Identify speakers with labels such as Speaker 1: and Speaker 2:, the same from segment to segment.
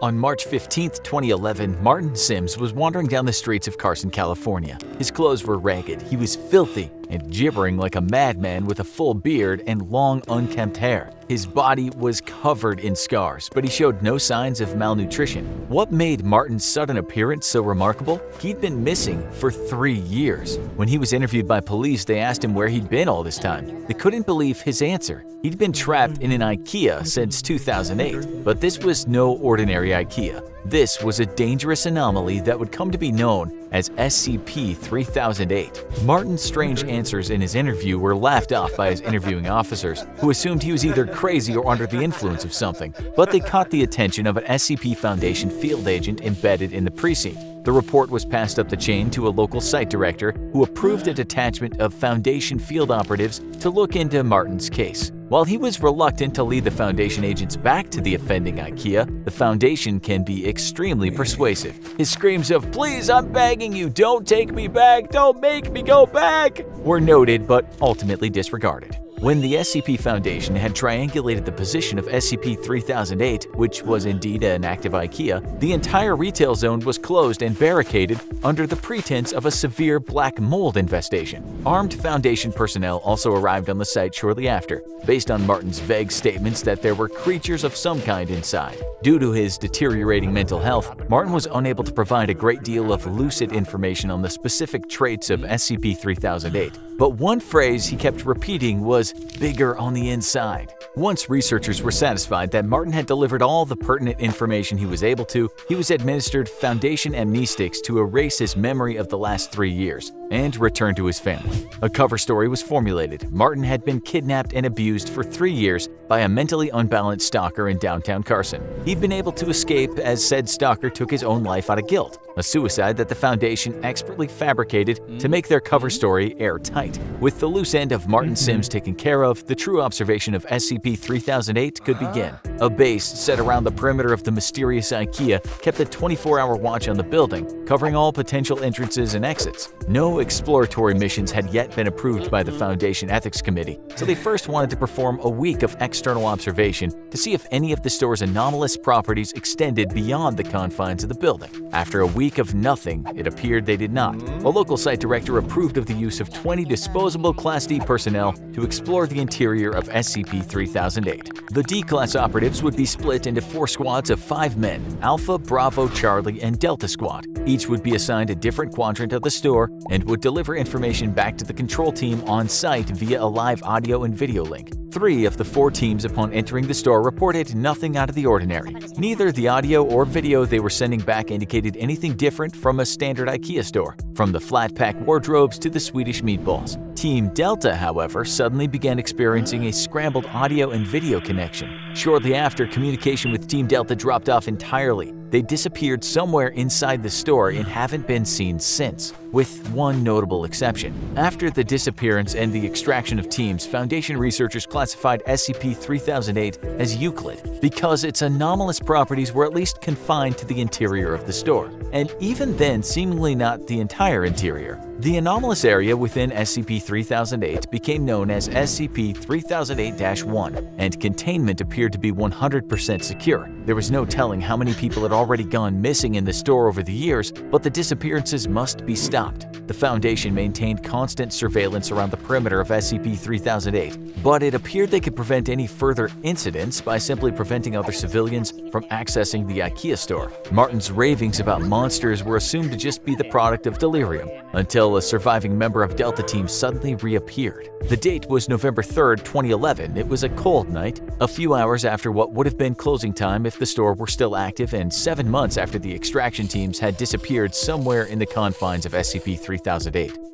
Speaker 1: On March 15, 2011, Martin Sims was wandering down the streets of Carson, California. His clothes were ragged, he was filthy, and gibbering like a madman with a full beard and long, unkempt hair. His body was covered in scars, but he showed no signs of malnutrition. What made Martin's sudden appearance so remarkable? He'd been missing for 3 years. When he was interviewed by police, they asked him where he'd been all this time. They couldn't believe his answer. He'd been trapped in an Ikea since 2008, but this was no ordinary Ikea. This was a dangerous anomaly that would come to be known as SCP-3008. Martin's strange answers in his interview were laughed off by his interviewing officers, who assumed he was either crazy or under the influence of something, but they caught the attention of an SCP Foundation field agent embedded in the precinct. The report was passed up the chain to a local site director who approved a detachment of Foundation field operatives to look into Martin's case. While he was reluctant to lead the Foundation agents back to the offending Ikea, the Foundation can be extremely persuasive. His screams of "Please, I'm begging you, don't take me back, don't make me go back," were noted but ultimately disregarded. When the SCP Foundation had triangulated the position of SCP-3008, which was indeed an active Ikea, the entire retail zone was closed and barricaded under the pretense of a severe black mold infestation. Armed Foundation personnel also arrived on the site shortly after, based on Martin's vague statements that there were creatures of some kind inside. Due to his deteriorating mental health, Martin was unable to provide a great deal of lucid information on the specific traits of SCP-3008. But one phrase he kept repeating was "bigger on the inside." Once researchers were satisfied that Martin had delivered all the pertinent information he was able to, he was administered Foundation amnestics to erase his memory of the last 3 years and return to his family. A cover story was formulated. Martin had been kidnapped and abused for 3 years by a mentally unbalanced stalker in downtown Carson. He'd been able to escape as said stalker took his own life out of guilt, a suicide that the Foundation expertly fabricated to make their cover story airtight. With the loose end of Martin Sims taken care of, the true observation of SCP-3008 could begin. A base set around the perimeter of the mysterious Ikea kept a 24-hour watch on the building, covering all potential entrances and exits. No exploratory missions had yet been approved by the Foundation Ethics Committee, so they first wanted to perform a week of external observation to see if any of the store's anomalous properties extended beyond the confines of the building. After a week of nothing, it appeared they did not. A local site director approved of the use of 20 disposable Class D personnel to explore the interior of SCP-3008. The D-Class operatives would be split into 4 squads of 5 men, Alpha, Bravo, Charlie, and Delta Squad. Each would be assigned a different quadrant of the store and would deliver information back to the control team on site via a live audio and video link. 3 of the 4 teams upon entering the store reported nothing out of the ordinary. Neither the audio or video they were sending back indicated anything different from a standard Ikea store, from the flat-pack wardrobes to the Swedish meatballs. Team Delta, however, suddenly began experiencing a scrambled audio and video connection. Shortly after, communication with Team Delta dropped off entirely. They disappeared somewhere inside the store and haven't been seen since, with one notable exception. After the disappearance and the extraction of teams, Foundation researchers classified SCP-3008 as Euclid because its anomalous properties were at least confined to the interior of the store, and even then seemingly not the entire interior. The anomalous area within SCP-3008 became known as SCP-3008-1, and containment appeared to be 100% secure. There was no telling how many people had already gone missing in the store over the years, but the disappearances must be stopped. The Foundation maintained constant surveillance around the perimeter of SCP-3008, but it appeared they could prevent any further incidents by simply preventing other civilians from accessing the Ikea store. Martin's ravings about monsters were assumed to just be the product of delirium, until a surviving member of Delta Team suddenly reappeared. The date was November 3, 2011. It was a cold night, a few hours after what would have been closing time if the store were still active, and 7 months after the extraction teams had disappeared somewhere in the confines of SCP-3008.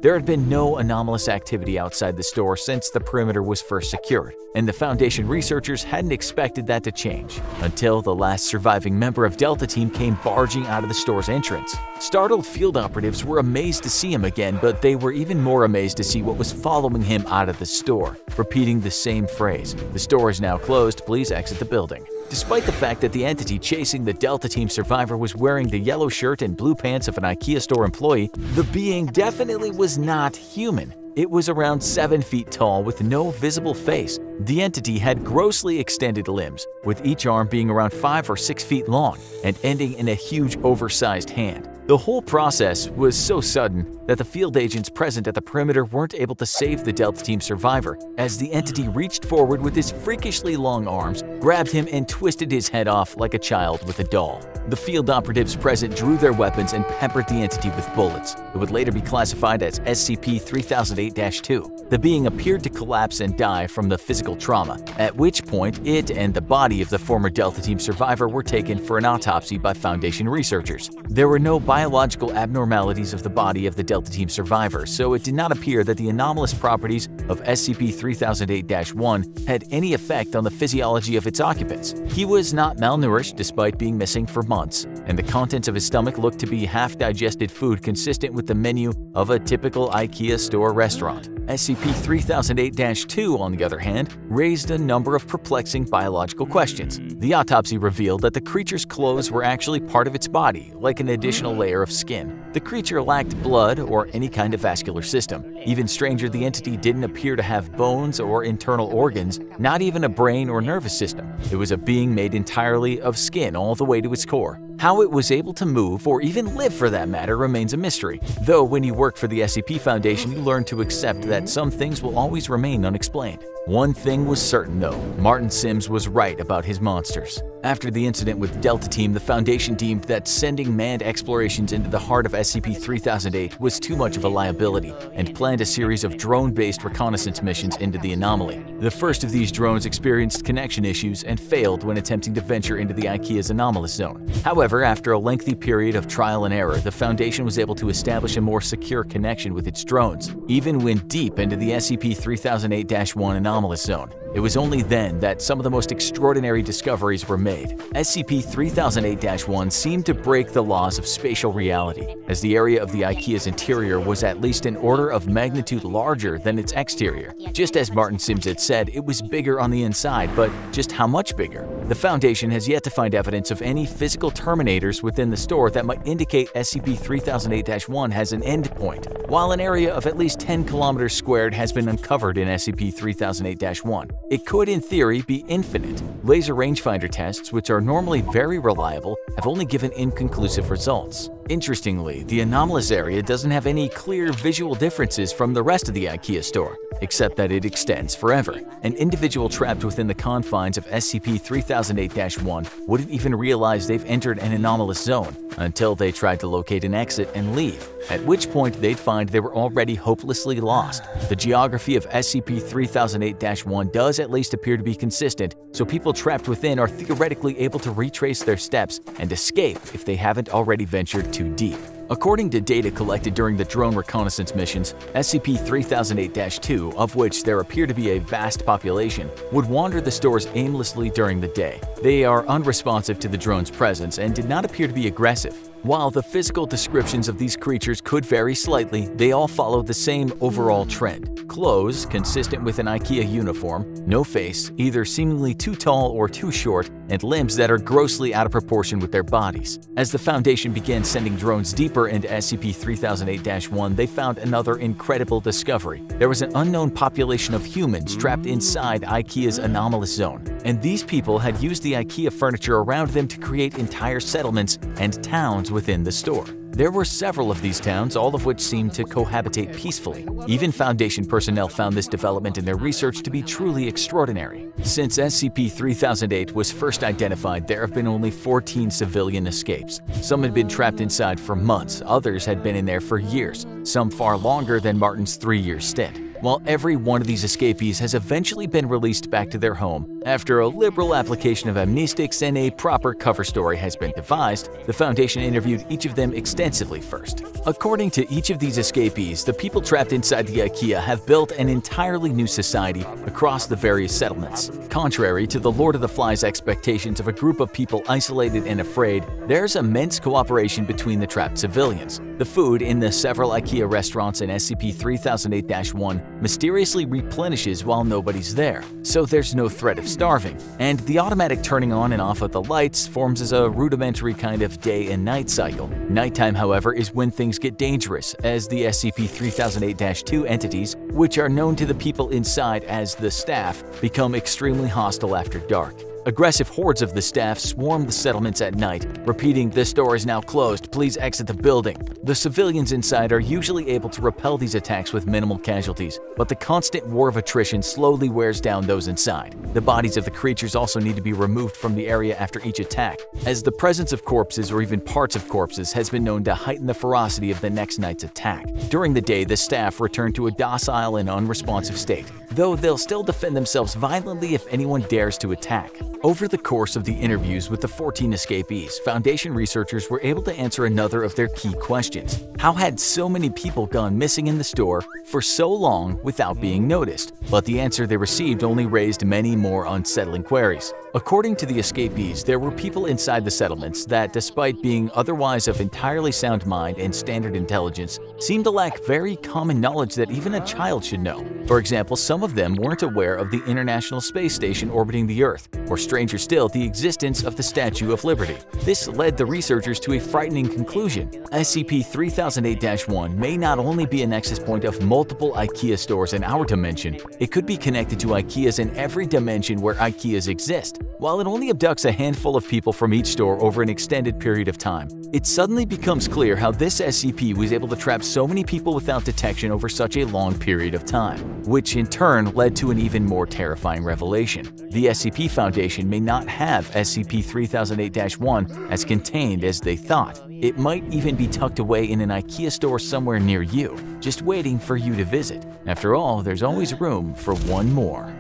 Speaker 1: There had been no anomalous activity outside the store since the perimeter was first secured, and the Foundation researchers hadn't expected that to change until the last surviving member of Delta Team came barging out of the store's entrance. Startled field operatives were amazed to see him again, but they were even more amazed to see what was following him out of the store, repeating the same phrase, "The store is now closed, please exit the building." Despite the fact that the entity chasing the Delta Team survivor was wearing the yellow shirt and blue pants of an Ikea store employee, the being definitely was not human. It was around 7 feet tall with no visible face. The entity had grossly extended limbs, with each arm being around 5 or 6 feet long and ending in a huge oversized hand. The whole process was so sudden that the field agents present at the perimeter weren't able to save the Delta Team survivor, as the entity reached forward with his freakishly long arms, grabbed him and twisted his head off like a child with a doll. The field operatives present drew their weapons and peppered the entity with bullets. It would later be classified as SCP-3008-2. The being appeared to collapse and die from the physical trauma, at which point it and the body of the former Delta Team survivor were taken for an autopsy by Foundation researchers. There were no biological abnormalities of the body of the Delta Team survivor, so it did not appear that the anomalous properties of SCP-3008-1 had any effect on the physiology of its occupants. He was not malnourished despite being missing for months, and the contents of his stomach looked to be half-digested food consistent with the menu of a typical Ikea store restaurant. SCP-3008-2, on the other hand, raised a number of perplexing biological questions. The autopsy revealed that the creature's clothes were actually part of its body, like an additional layer of skin. The creature lacked blood or any kind of vascular system. Even stranger, the entity didn't appear to have bones or internal organs, not even a brain or nervous system. It was a being made entirely of skin all the way to its core. How it was able to move, or even live for that matter, remains a mystery. Though when you work for the SCP Foundation, you learn to accept that some things will always remain unexplained. One thing was certain though, Martin Sims was right about his monsters. After the incident with Delta Team, the Foundation deemed that sending manned explorations into the heart of SCP-3008 was too much of a liability and planned a series of drone-based reconnaissance missions into the anomaly. The first of these drones experienced connection issues and failed when attempting to venture into the Ikea's anomalous zone. However, after a lengthy period of trial and error, the Foundation was able to establish a more secure connection with its drones, even when deep into the SCP-3008-1 anomalous zone. It was only then that some of the most extraordinary discoveries were made. SCP-3008-1 seemed to break the laws of spatial reality, as the area of the Ikea's interior was at least an order of magnitude larger than its exterior. Just as Martin Sims had said, it was bigger on the inside, but just how much bigger? The Foundation has yet to find evidence of any physical terminators within the store that might indicate SCP-3008-1 has an endpoint, while an area of at least 10 kilometers squared has been uncovered in SCP-3008-1. It could, in theory, be infinite. Laser rangefinder tests, which are normally very reliable, have only given inconclusive results. Interestingly, the anomalous area doesn't have any clear visual differences from the rest of the Ikea store, except that it extends forever. An individual trapped within the confines of SCP-3008-1 wouldn't even realize they've entered an anomalous zone until they tried to locate an exit and leave, at which point they'd find they were already hopelessly lost. The geography of SCP-3008-1 does at least appear to be consistent, so people trapped within are theoretically able to retrace their steps and escape if they haven't already ventured too deep. According to data collected during the drone reconnaissance missions, SCP-3008-2, of which there appear to be a vast population, would wander the stores aimlessly during the day. They are unresponsive to the drone's presence and did not appear to be aggressive. While the physical descriptions of these creatures could vary slightly, they all follow the same overall trend. Clothes consistent with an Ikea uniform, no face, either seemingly too tall or too short, and limbs that are grossly out of proportion with their bodies. As the Foundation began sending drones deeper into SCP-3008-1, they found another incredible discovery. There was an unknown population of humans trapped inside Ikea's anomalous zone, and these people had used the Ikea furniture around them to create entire settlements and towns within the store. There were several of these towns, all of which seemed to cohabitate peacefully. Even Foundation personnel found this development in their research to be truly extraordinary. Since SCP-3008 was first identified, there have been only 14 civilian escapes. Some had been trapped inside for months, others had been in there for years, some far longer than Martin's 3-year stint. While every one of these escapees has eventually been released back to their home, after a liberal application of amnestics and a proper cover story has been devised, the Foundation interviewed each of them extensively first. According to each of these escapees, the people trapped inside the Ikea have built an entirely new society across the various settlements. Contrary to the Lord of the Flies expectations of a group of people isolated and afraid, there's immense cooperation between the trapped civilians. The food in the several Ikea restaurants in SCP-3008-1 mysteriously replenishes while nobody's there, so there's no threat of starving. And the automatic turning on and off of the lights forms as a rudimentary kind of day and night cycle. Nighttime, however, is when things get dangerous, as the SCP-3008-2 entities, which are known to the people inside as the staff, become extremely hostile after dark. Aggressive hordes of the staff swarm the settlements at night, repeating, "This door is now closed, please exit the building." The civilians inside are usually able to repel these attacks with minimal casualties, but the constant war of attrition slowly wears down those inside. The bodies of the creatures also need to be removed from the area after each attack, as the presence of corpses or even parts of corpses has been known to heighten the ferocity of the next night's attack. During the day, the staff return to a docile and unresponsive state, though they'll still defend themselves violently if anyone dares to attack. Over the course of the interviews with the 14 escapees, Foundation researchers were able to answer another of their key questions. How had so many people gone missing in the store for so long without being noticed? But the answer they received only raised many more unsettling queries. According to the escapees, there were people inside the settlements that, despite being otherwise of entirely sound mind and standard intelligence, seemed to lack very common knowledge that even a child should know. For example, some of them weren't aware of the International Space Station orbiting the Earth, or stranger still, the existence of the Statue of Liberty. This led the researchers to a frightening conclusion. SCP-3008-1 may not only be a nexus point of multiple Ikea stores in our dimension, it could be connected to Ikeas in every dimension where Ikeas exist. While it only abducts a handful of people from each store over an extended period of time, it suddenly becomes clear how this SCP was able to trap so many people without detection over such a long period of time, which in turn led to an even more terrifying revelation. The SCP Foundation may not have SCP-3008-1 as contained as they thought. It might even be tucked away in an Ikea store somewhere near you, just waiting for you to visit. After all, there's always room for one more.